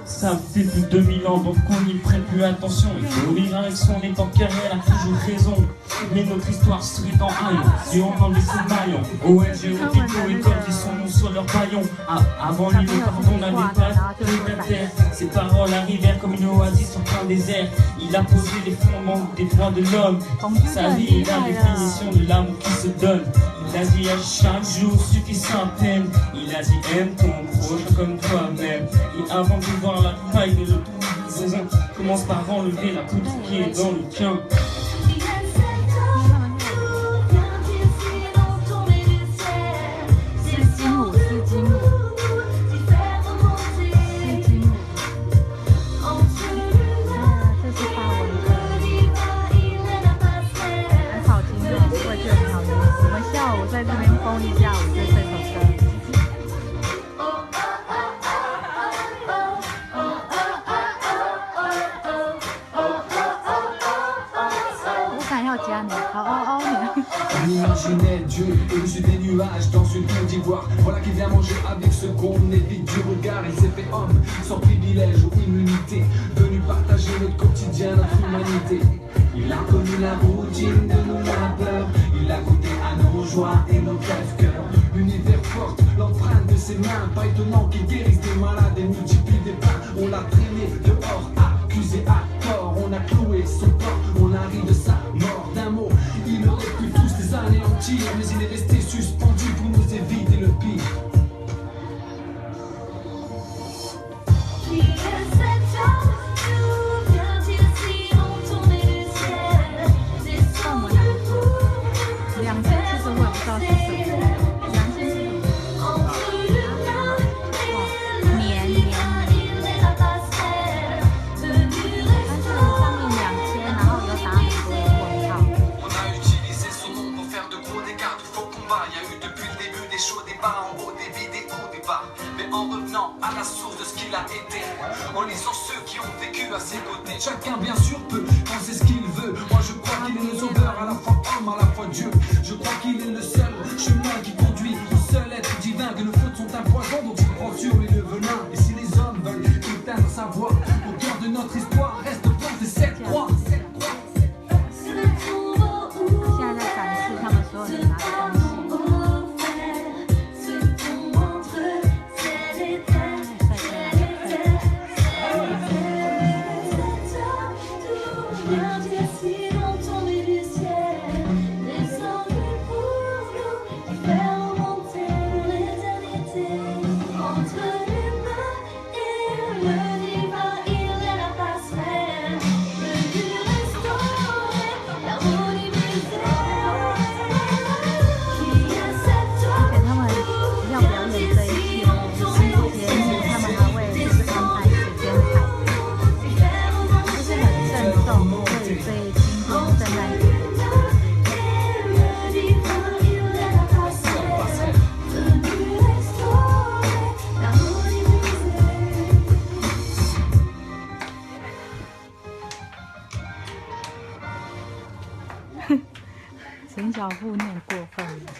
Ça fait plus de 2000 ans donc qu'on n'y prête plus attention. Il faut rire avec son étant car elle a toujours raison. Mais notre histoire serait en haillons si on enlevait ce maillon. ONG, hôpitaux, écoles qui sont nous sur leur paillon. Avant lui, le pardon n'avait pas de terre. Ses paroles arrivèrent comme une oasis sur plein désert. Il a posé les fondements des droits de l'homme. Sa vie est la définition de l'amour qui se donne. Il a dit à chaque jour suffit sans peine. Il a dit aime ton prochain comme toi-même. Et avant de voir la faille de l'autorisation, commence par enlever la poutre qui est dans le tien. On imaginait Dieu au-dessus des nuages dans une tour d'ivoire. Voilà qui vient manger avec ce qu'on évite du regard. Il s'est fait homme, sans privilège ou immunité, venu partager notre quotidien, notre humanité. Il a connu la routine de nos labeurs. Il a goûté à nos joies et nos crèves-cœurs. L'univers porte l'empreinte de ses mains. Pas étonnant qu'il guérisse des malades et multiplie des pains. On l'a traîné dehors, accusé à tort. On a cloué son corps, on a ri de sa mort. D'un mot, il aurait pu tous les anéantir, mais il est resté suspendu pour nous éviter le pire. En lisant ceux qui ont vécu à ses côtés. Chacun bien sûr peut penser ce qu'il veut. Moi je crois qu'il est le sauveur, à la fois homme, à la fois Dieu. Je crois qu'il est le seul chemin qui conduit au seul être divin. Que nos fautes sont un poison dont il prend sur lui le venin. Et si les hommes veulent éteindre sa voix, au cœur de notre histoire reste plantée cette croix.陈小富念过分了。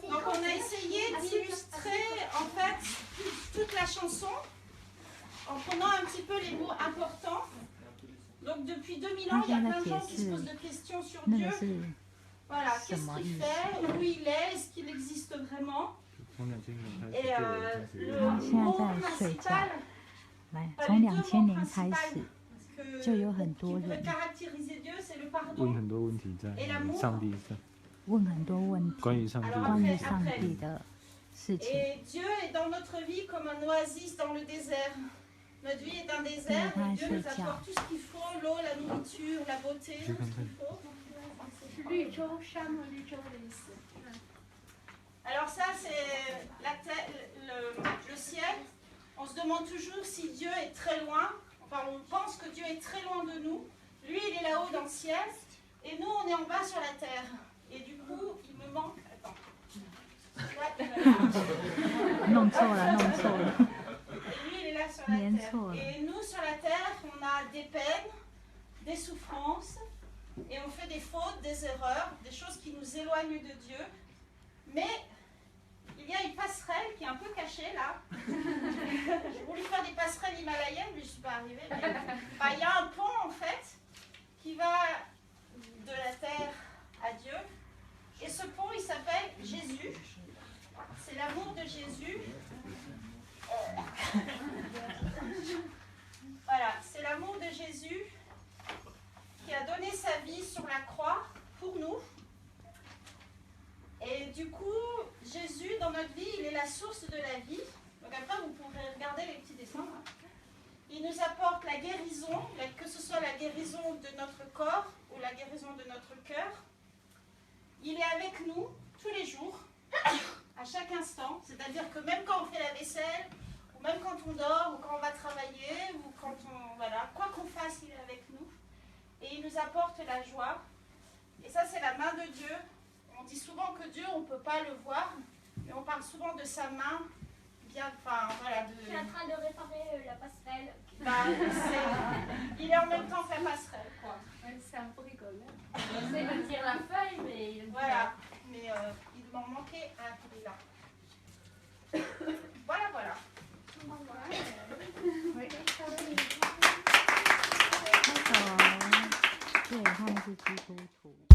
Donc on a essayé d'illustrer en fait toute la chanson en prenant un petit peu les mots importants. Donc depuis 2000 ans, il y a plein de gens qui se posent des questions sur Dieu. Voilà, qu'est-ce qu'il fait, où il est-ce qu'il existe vraiment? Et le mot principal, 从2000年开始，就有很多人问很多问题在上帝上，问很多问题关于上帝的事情。Et Dieu est dans notre vie comme un oasis dans le désert. Notre vie est un désert, et Dieu nous apporte tout ce qu'il faut, l'eau, la nourriture, la beauté, tout ce qu'il faut. Alors ça, c'est le ciel. On se demande toujours si Dieu est très loin. Enfin, on pense que Dieu est très loin de nous. Lui, il est là-haut dans le ciel. Et nous, on est en bas sur la terre. Et du coup, il me manque... Attends. Là, 弄错了，弄错了。 Et lui, il est là sur la Bien terre. sûr. Et nous, sur la terre, on a des peines, des souffrances, et on fait des fautes, des erreurs, des choses qui nous éloignent de Dieu. Mais il y a une passerelle qui est un peu cachée là. J'ai voulu faire des passerelles himalayennes, mais je ne suis pas arrivée. Mais... Enfin, il y a un pont en fait qui va de la terre à Dieu. Et ce pont, il s'appelle Jésus. C'est l'amour de Jésus. Voilà, c'est l'amour de Jésus qui a donné sa vie sur la croix pour nous. Et du coup, Jésus, dans notre vie, il est la source de la vie. Donc après, vous pourrez regarder les petits dessins. Là. Il nous apporte la guérison, que ce soit la guérison de notre corps ou la guérison de notre cœur. Il est avec nous tous les jours, à chaque instant. C'est-à-dire que même quand on fait la vaisselle, ou même quand on dort, ou quand on va travailler, ou quand on... Voilà, quoi qu'on fasse, il est avec nous. Et il nous apporte la joie. Et ça, c'est la main de Dieu. On dit souvent que Dieu, on ne peut pas le voir, mais on parle souvent de sa main, bien, enfin, voilà. Je suis en train de réparer la passerelle. Bah, il est en même temps que la passerelle, quoi. C'est un peu rigolo. J'essaie de tirer la feuille, mais il Voilà, mais il m'en manquait un, il est là. Voilà, voilà. 对，他们是基督徒。